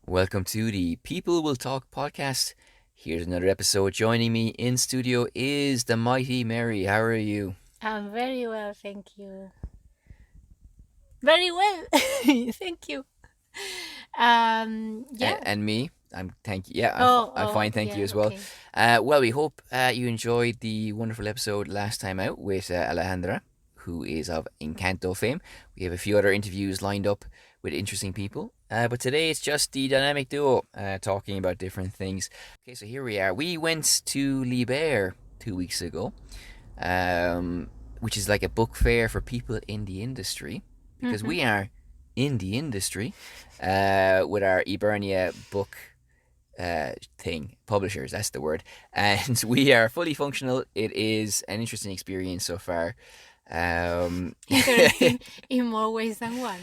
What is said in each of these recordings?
Welcome to the People Will Talk podcast. Here's another episode. Joining me in studio is the mighty Mary. How are you? I'm very well, thank you. Very well, thank you. Yeah. And me. Thank you. Yeah, I'm Oh, fine. Thank you yeah. as well. Okay. Well, we hope you enjoyed the wonderful episode last time out with Alejandra, who is of Encanto fame. We have a few other interviews lined up with interesting people. But today it's just the dynamic duo talking about different things. Okay, so here we are. We went to Liber 2 weeks ago, which is like a book fair for people in the industry, because Mm-hmm. we are in the industry with our Ebernia book thing, publishers, that's the word. And we are fully functional. It is an interesting experience so far. Um, Interesting in more ways than one.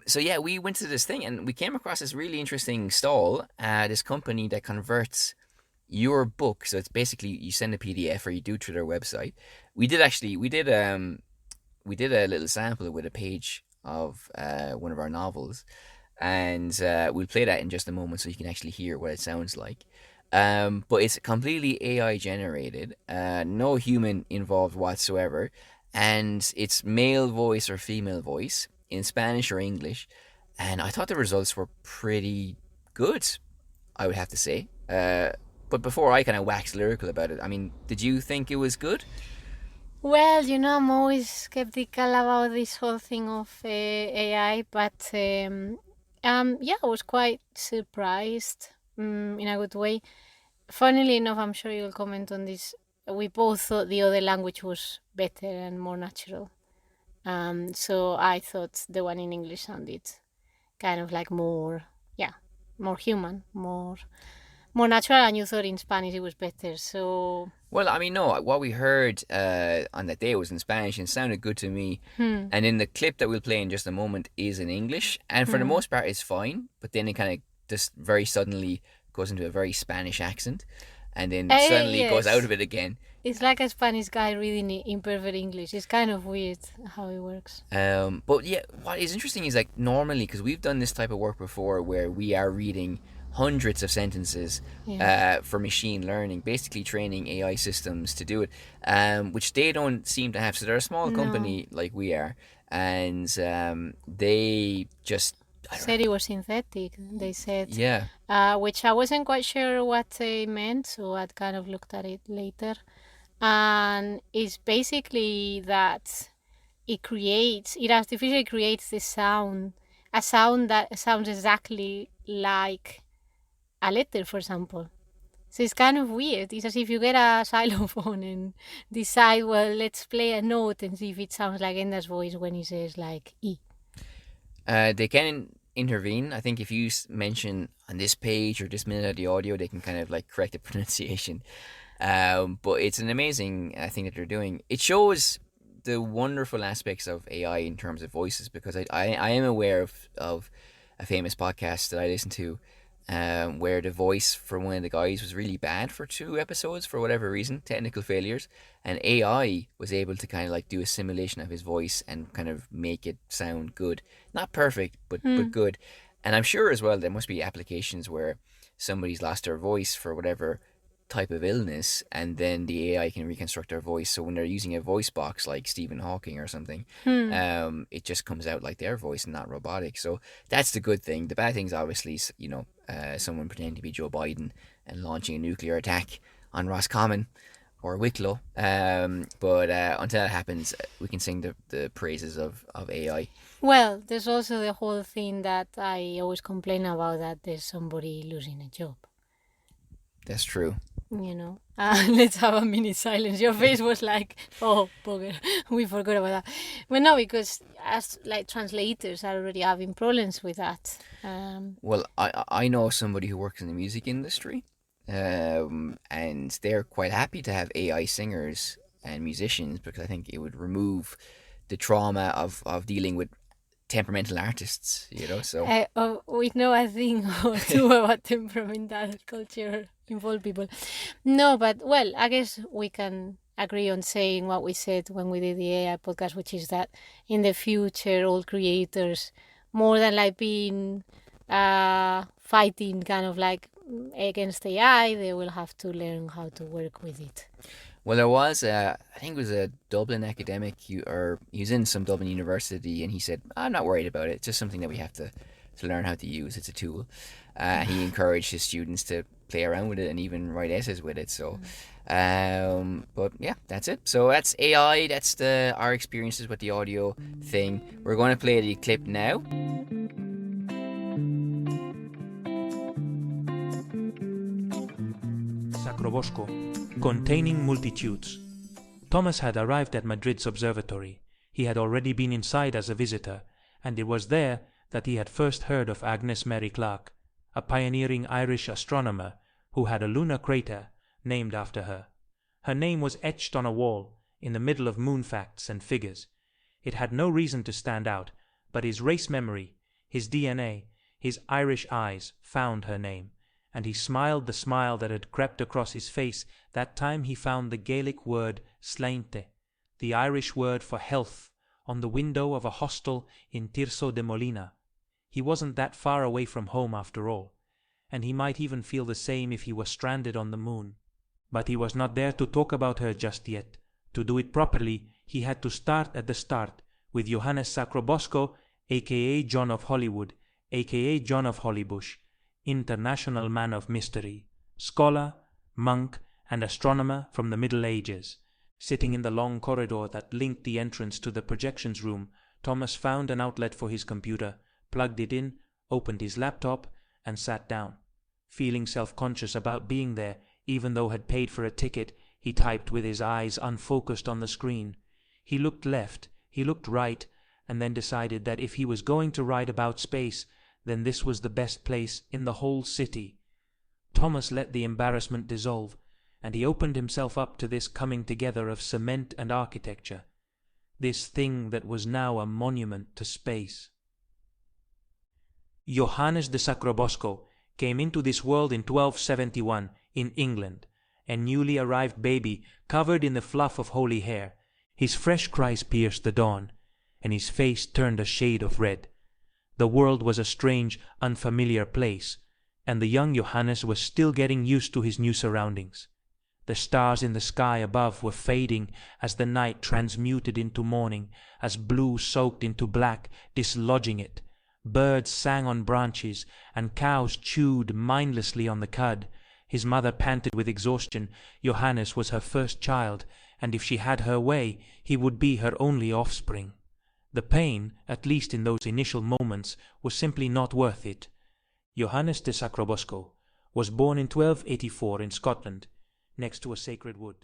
so yeah, we went to this thing and we came across this really interesting stall. This company that converts your book. So it's basically you send a PDF or you do it through their website. We did a little sample with a page of one of our novels, and we'll play that in just a moment so you can actually hear what it sounds like. But it's completely AI generated, no human involved whatsoever, and it's male voice or female voice in Spanish or English. And I thought the results were pretty good, I would have to say. But before I kind of wax lyrical about it, I mean, did you think it was good? Well, I'm always skeptical about this whole thing of AI, but yeah, I was quite surprised in a good way. Funnily enough, I'm sure you'll comment on this. We both thought the other language was better and more natural. So I thought the one in English sounded kind of like more, yeah, more human, more natural. And you thought in Spanish it was better. So, Well, I mean, no, what we heard on that day was in Spanish and sounded good to me. hmm, And in the clip that we'll play in just a moment is in English. And for the hmm. most part, it's fine. But then it kind of just very suddenly goes into a very Spanish accent. And then suddenly goes out Yes, of it again. it's like a Spanish guy reading imperfect English. It's kind of weird how it works. But yeah, what is interesting is like normally, because we've done this type of work before where we are reading hundreds of sentences Yeah. for machine learning, basically training AI systems to do it, which they don't seem to have. So they're a small No, company like we are, and they just, I don't know, said it was synthetic. They said, yeah. which I wasn't quite sure what they meant, so I kind of looked at it later. And it's basically that it artificially creates this sound, a sound that sounds exactly like a letter, for example. So it's kind of weird. It's as if you get a xylophone and decide, well, let's play a note and see if it sounds like Enda's voice when he says like E. They can intervene. I think if you mention on this page or this minute of the audio, they can kind of like correct the pronunciation. But it's an amazing thing that they're doing. It shows the wonderful aspects of AI in terms of voices, because I am aware of a famous podcast that I listen to, where the voice for one of the guys was really bad for 2 episodes for whatever reason, technical failures, and AI was able to kind of like do a simulation of his voice and kind of make it sound good, not perfect, but Hmm. good. And I'm sure as well there must be applications where somebody's lost their voice for whatever type of illness, and then the AI can reconstruct their voice. So when they're using a voice box like Stephen Hawking or something, Hmm. it just comes out like their voice and not robotic. So that's the good thing. The bad thing is obviously, someone pretending to be Joe Biden and launching a nuclear attack on Roscommon or Wicklow. But until that happens, we can sing the praises of AI. Well, there's also the whole thing that I always complain about, that there's somebody losing a job. That's true. Let's have a mini silence. Your face was like, oh, bugger, we forgot about that. But no, because as like translators are already having problems with that. Well, I know somebody who works in the music industry, and they're quite happy to have AI singers and musicians, because I think it would remove the trauma of dealing with temperamental artists, so We know a thing or two about temperamental culture involved people. No, but well, I guess we can agree on saying what we said when we did the AI podcast, which is that in the future, all creators, more than like being fighting kind of like against AI. They will have to learn how to work with it. Well, there was I think it was a Dublin academic, or he was in some Dublin university, and he said, "I'm not worried about it. It's just something that we have to learn how to use. It's a tool." He encouraged his students to play around with it and even write essays with it. So, but yeah, that's it. So that's AI. That's our experiences with the audio thing. We're going to play the clip now. Sacrobosco, containing multitudes. Thomas had arrived at Madrid's observatory. He had already been inside as a visitor, and it was there that he had first heard of Agnes Mary Clark, a pioneering Irish astronomer who had a lunar crater named after her. Her name was etched on a wall in the middle of moon facts and figures. It had no reason to stand out, but his race memory, his DNA, his Irish eyes found her name, and he smiled the smile that had crept across his face that time he found the Gaelic word slainte, the Irish word for health, on the window of a hostel in Tirso de Molina. He wasn't that far away from home after all, and he might even feel the same if he were stranded on the moon. But he was not there to talk about her just yet. To do it properly, he had to start at the start, with Johannes Sacrobosco, a.k.a. John of Hollywood, a.k.a. John of Hollybush, international man of mystery, scholar, monk, and astronomer from the Middle Ages. Sitting in the long corridor that linked the entrance to the projections room, Thomas found an outlet for his computer, plugged it in, opened his laptop, and sat down. Feeling self-conscious about being there, even though had paid for a ticket, he typed with his eyes unfocused on the screen. He looked left, he looked right, and then decided that if he was going to write about space, then this was the best place in the whole city. Thomas let the embarrassment dissolve, and he opened himself up to this coming together of cement and architecture, this thing that was now a monument to space. Johannes de Sacrobosco came into this world in 1271 in England, a newly arrived baby covered in the fluff of holy hair. His fresh cries pierced the dawn, and his face turned a shade of red. The world was a strange, unfamiliar place, and the young Johannes was still getting used to his new surroundings. The stars in the sky above were fading as the night transmuted into morning, as blue soaked into black, dislodging it. Birds sang on branches, and cows chewed mindlessly on the cud. His mother panted with exhaustion. Johannes was her first child, and if she had her way, he would be her only offspring. The pain, at least in those initial moments, was simply not worth it. Johannes de Sacrobosco was born in 1284 in Scotland, next to a sacred wood.